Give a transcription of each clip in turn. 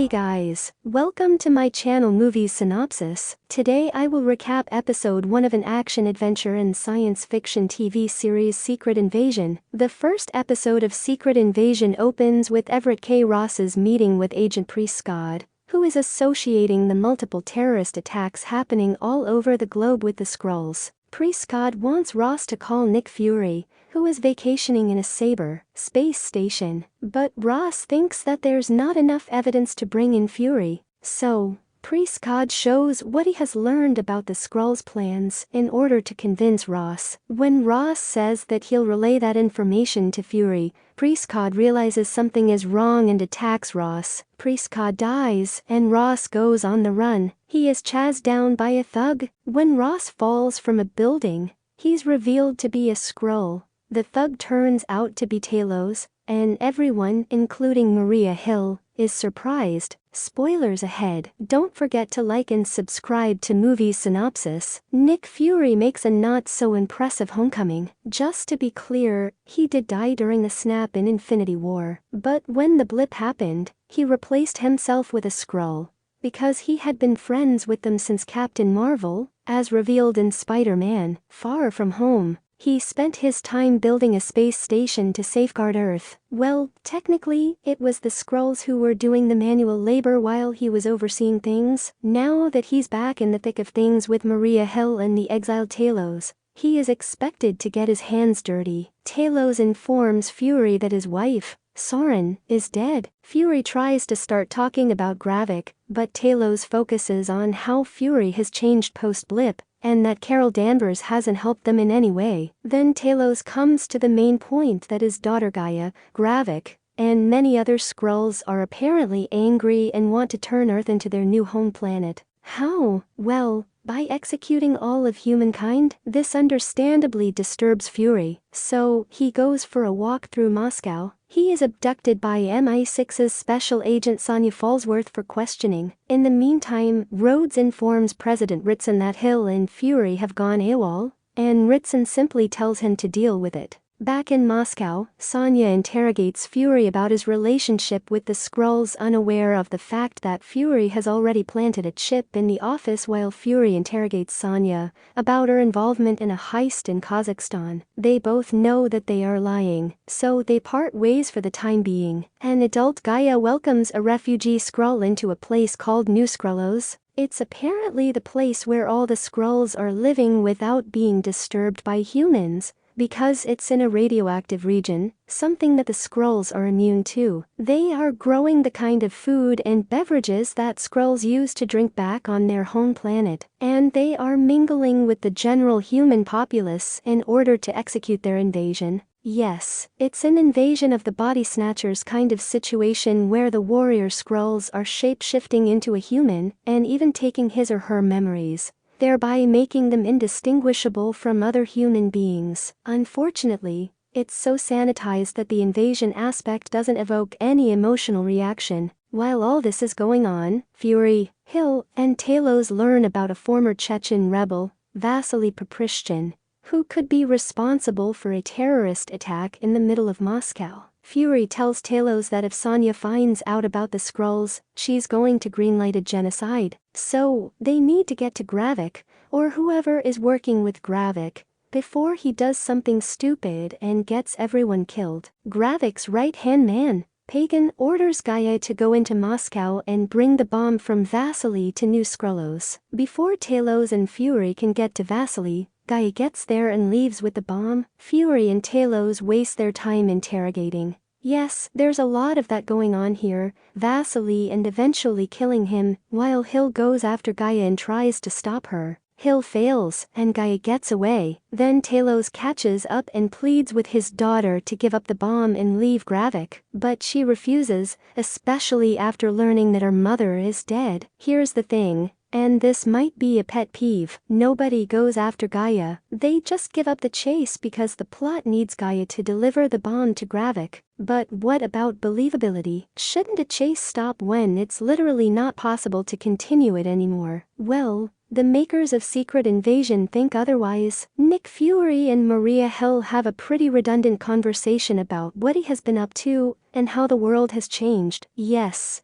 Hey guys, welcome to my channel Movies Synopsis. Today I will recap episode 1 of an action-adventure and science fiction TV series Secret Invasion. The first episode of Secret Invasion opens with Everett K. Ross's meeting with Agent Prescott, who is associating the multiple terrorist attacks happening all over the globe with the Skrulls. Prescott wants Ross to call Nick Fury, who is vacationing in a Sabre space station, but Ross thinks that there's not enough evidence to bring in Fury, so Prescott shows what he has learned about the Skrulls' plans in order to convince Ross. When Ross says that he'll relay that information to Fury, Prescott realizes something is wrong and attacks Ross. Prescott dies, and Ross goes on the run. He is chased down by a thug. When Ross falls from a building, he's revealed to be a Skrull. The thug turns out to be Talos, and everyone, including Maria Hill, is surprised. Spoilers ahead. Don't forget to like and subscribe to Movies Synopsis. Nick Fury makes a not-so-impressive homecoming. Just to be clear, he did die during the snap in Infinity War, but when the blip happened, he replaced himself with a Skrull, because he had been friends with them since Captain Marvel, as revealed in Spider-Man: Far From Home. He spent his time building a space station to safeguard Earth. Well, technically, it was the Skrulls who were doing the manual labor while he was overseeing things. Now that he's back in the thick of things with Maria Hill and the exiled Talos, he is expected to get his hands dirty. Talos informs Fury that his wife, Soren, is dead. Fury tries to start talking about Gravik, but Talos focuses on how Fury has changed post-blip, and that Carol Danvers hasn't helped them in any way. Then Talos comes to the main point that his daughter Gaia, Gravik, and many other Skrulls are apparently angry and want to turn Earth into their new home planet. How? Well, by executing all of humankind. This understandably disturbs Fury, so he goes for a walk through Moscow. He is abducted by MI6's Special Agent Sonya Falsworth for questioning. In the meantime, Rhodes informs President Ritson that Hill and Fury have gone AWOL, and Ritson simply tells him to deal with it. Back in Moscow, Sonya interrogates Fury about his relationship with the Skrulls, unaware of the fact that Fury has already planted a chip in the office, while Fury interrogates Sonya about her involvement in a heist in Kazakhstan. They both know that they are lying, so they part ways for the time being. An adult Gaia welcomes a refugee Skrull into a place called New Skrullos. It's apparently the place where all the Skrulls are living without being disturbed by humans, because it's in a radioactive region, something that the Skrulls are immune to. They are growing the kind of food and beverages that Skrulls use to drink back on their home planet, and they are mingling with the general human populace in order to execute their invasion. Yes, it's an invasion of the body snatchers kind of situation where the warrior Skrulls are shape-shifting into a human and even taking his or her memories, thereby making them indistinguishable from other human beings. Unfortunately, it's so sanitized that the invasion aspect doesn't evoke any emotional reaction. While all this is going on, Fury, Hill, and Talos learn about a former Chechen rebel, Vasily Paprishchin, who could be responsible for a terrorist attack in the middle of Moscow. Fury tells Talos that if Sonya finds out about the Skrulls, she's going to greenlight a genocide. So, they need to get to Gravik, or whoever is working with Gravik, before he does something stupid and gets everyone killed. Gravik's right-hand man, Pagan, orders Gaia to go into Moscow and bring the bomb from Vasily to New Skrullos. Before Talos and Fury can get to Vasily, Gaia gets there and leaves with the bomb. Fury and Talos waste their time interrogating. Yes, there's a lot of that going on here, Vasily and eventually killing him, while Hill goes after Gaia and tries to stop her. Hill fails, and Gaia gets away. Then Talos catches up and pleads with his daughter to give up the bomb and leave Gravik, but she refuses, especially after learning that her mother is dead. Here's the thing, and this might be a pet peeve: nobody goes after Gaia. They just give up the chase because the plot needs Gaia to deliver the bomb to Gravik. But what about believability? Shouldn't a chase stop when it's literally not possible to continue it anymore? Well, the makers of Secret Invasion think otherwise. Nick Fury and Maria Hill have a pretty redundant conversation about what he has been up to and how the world has changed. Yes,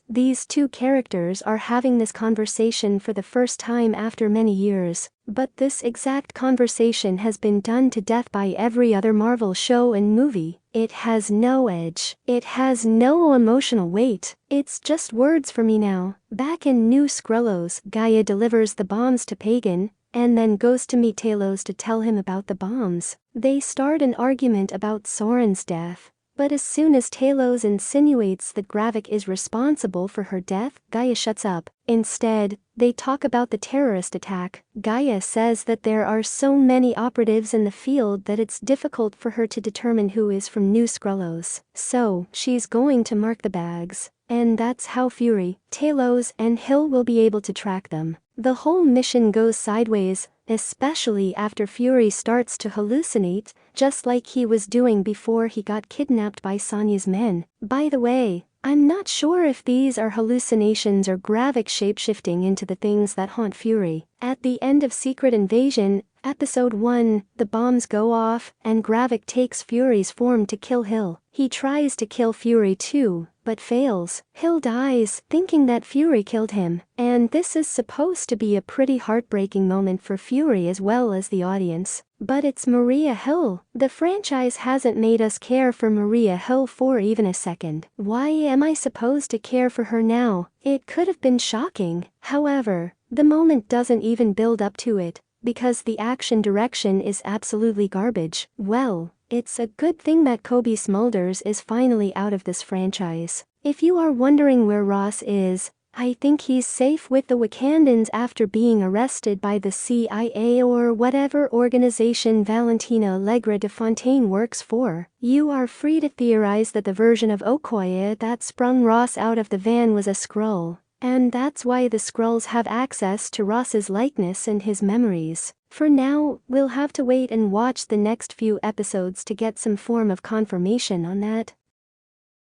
these two characters are having this conversation for the first time after many years. But this exact conversation has been done to death by every other Marvel show and movie. It has no edge. It has no emotional weight. It's just words for me now. Back in New Skrullos, Gaia delivers the bombs to Pagan, and then goes to meet Talos to tell him about the bombs. They start an argument about Soren's death. But as soon as Talos insinuates that Gravik is responsible for her death, Gaia shuts up. Instead, they talk about the terrorist attack. Gaia says that there are so many operatives in the field that it's difficult for her to determine who is from New Skrullos. So, she's going to mark the bags. And that's how Fury, Talos, and Hill will be able to track them. The whole mission goes sideways, especially after Fury starts to hallucinate, just like he was doing before he got kidnapped by Sonya's men. By the way, I'm not sure if these are hallucinations or Gravik shapeshifting into the things that haunt Fury. At the end of Secret Invasion, Episode 1, the bombs go off, and Gravik takes Fury's form to kill Hill. He tries to kill Fury too, but fails. Hill dies, thinking that Fury killed him. And this is supposed to be a pretty heartbreaking moment for Fury as well as the audience. But it's Maria Hill. The franchise hasn't made us care for Maria Hill for even a second. Why am I supposed to care for her now? It could have been shocking. However, the moment doesn't even build up to it, because the action direction is absolutely garbage. Well, it's a good thing that Cobie Smulders is finally out of this franchise. If you are wondering where Ross is, I think he's safe with the Wakandans after being arrested by the CIA or whatever organization Valentina Allegra de Fontaine works for. You are free to theorize that the version of Okoye that sprung Ross out of the van was a Skrull, and that's why the Skrulls have access to Ross's likeness and his memories. For now, we'll have to wait and watch the next few episodes to get some form of confirmation on that.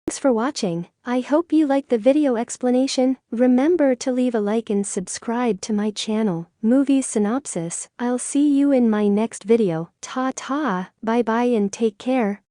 Thanks for watching. I hope you liked the video explanation. Remember to leave a like and subscribe to my channel, Movie Synopsis. I'll see you in my next video. Ta-ta, bye-bye and take care.